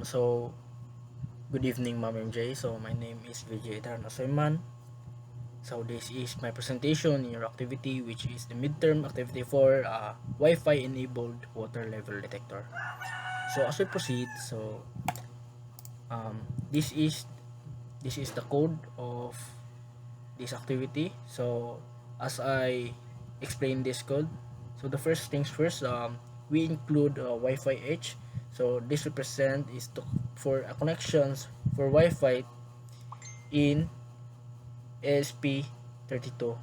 So good evening, Ma'am MJ. So my name is Vijay Eterno Soyman. So this is my presentation in your activity, which is the midterm activity for Wi-Fi enabled water level detector. So as we proceed, um, this is this is the code of this activity. So as I explain this code, so the first things first, we include Wi-Fi H. So this represent is for connections for Wi-Fi in ASP32.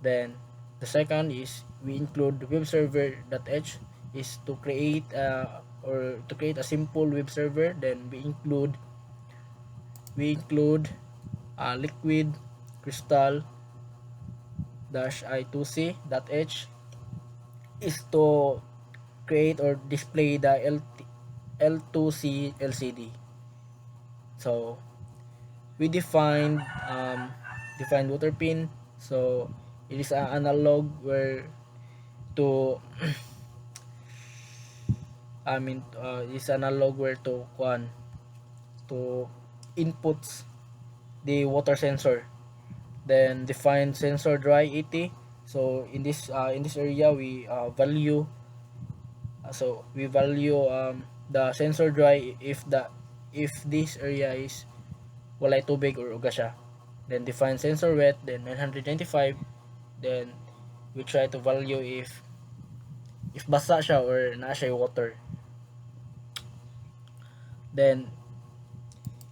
Then the second is we include web server.h is to create a simple web server. Then we include liquid crystal dash i2c.h is to create or display the L2C LCD. So we defined water pin. So it is an analog where to it's analog where to inputs the water sensor. Then define sensor dry 80. So in this area we value the sensor dry if this area is walay tubig or uga siya. Then define sensor wet, then 995. Then we try to value if basa siya or naa siya water. Then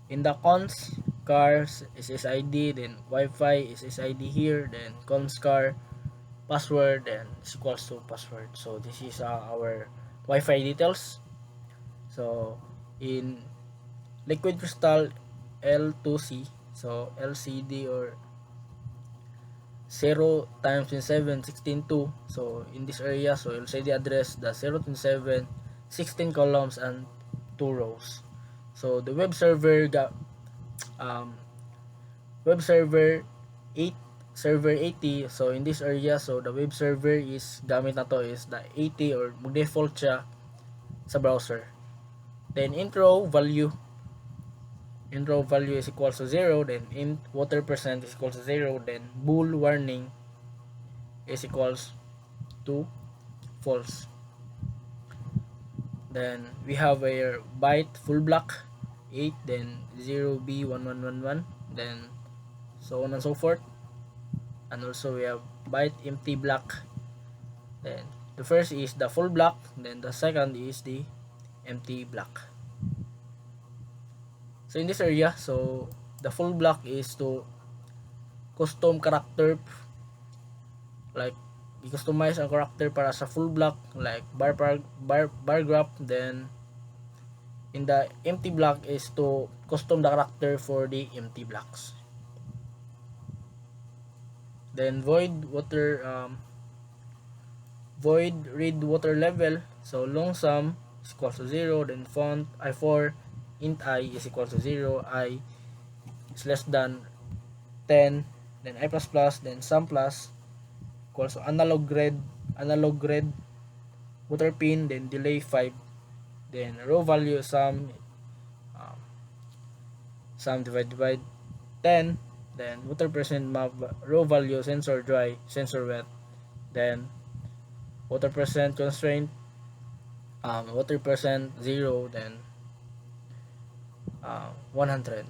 in the cons cars is SID, then Wi-Fi is SID here, then cons car password and is equals to password. So this is our Wi-Fi details. So in liquid crystal L2C, so LCD or 0 times 27 16 2. So in this area, so LCD address the 0 to 7 16 columns and 2 rows. So the um, web server 8 server 80. So in this area, so the web server is gamit na to is the 80 or default siya sa browser. Then intro value is equals to 0, then int water percent is equals to 0, then bool warning is equals to false. Then we have a byte full block 8, then 0b1111, then so on and so forth. And also we have byte empty block. Then the first is the full block, then the second is the empty block. So in this area, so the full block is to custom character, like you customize ang character para sa full block like bar graph. Then in the empty block is to custom the character for the empty blocks. Then void read water level, so long sum is equal to 0, then font i4 int I is equal to 0, I is less than 10, then I plus plus, then sum plus equals to analog grid water pin, then delay 5, then row value um, sum divided by 10, then water percent map row value sensor dry sensor wet, then water percent constraint water percent 0, then 100.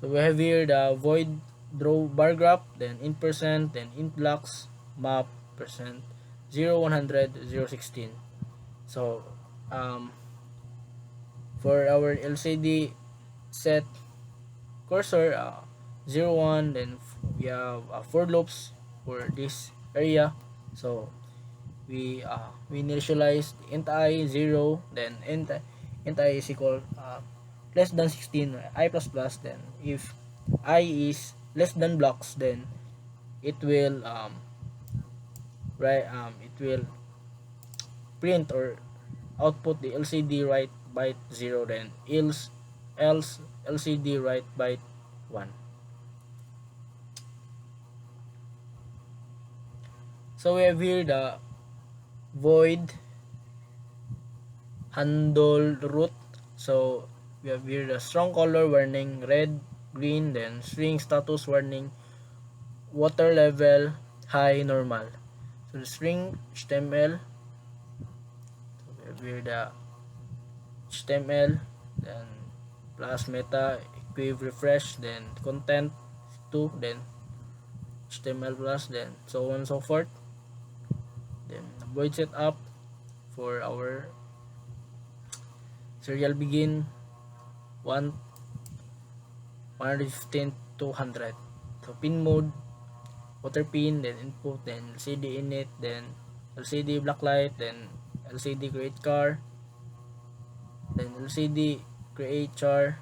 So we have here the void draw bar graph, then int percent, then int blocks map percent 0 100 0 16. So for our LCD set cursor 0 1, then we have 4 loops for this area. So we initialize int I 0, then int I is equal less than 16 I plus plus. Then if I is less than blocks, then it will it will print or output the LCD write byte 0, then else LCD write byte 1. So we have here the void handle root. So we have here the strong color warning red, green, then string status warning water level high, normal. So the string HTML, so we have here the HTML, then plus meta equiv refresh, then content 2, then HTML plus, then so on and so forth. Then void setup for our serial begin 115 to 100. So pin mode water pin, then input, then LCD init, then LCD blacklight, then LCD create car, then LCD create char,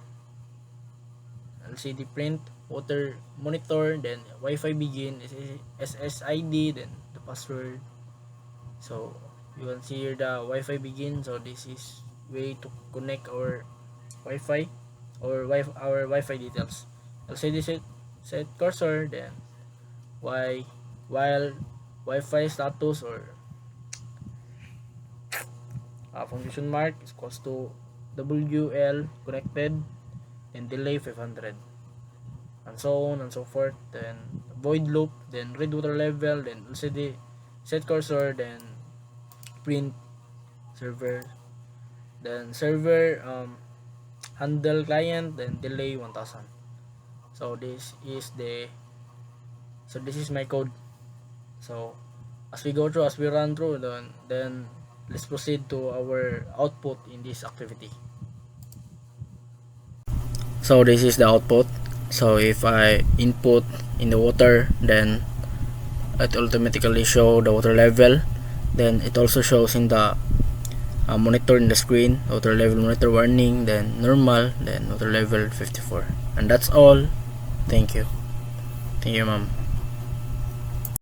LCD print, water monitor, then Wi-Fi begin, SSID, then the password. So you can see here the Wi-Fi begin. So this is way to connect our Wi-Fi or our Wi-Fi details. LCD set cursor, then while Wi-Fi status or function mark is equals to WL connected, and delay 500, and so on and so forth. Then void loop, then read water level, then LCD set cursor, then print server, then server handle client, then delay 1000. So this is my code. So as we go through, as we run through, then let's proceed to our output in this activity. So this is the output. So if I input in the water, then it automatically show the water level. Then it also shows in the monitor in the screen, water level monitor warning, then normal, then water level 54. And that's all. Thank you, ma'am.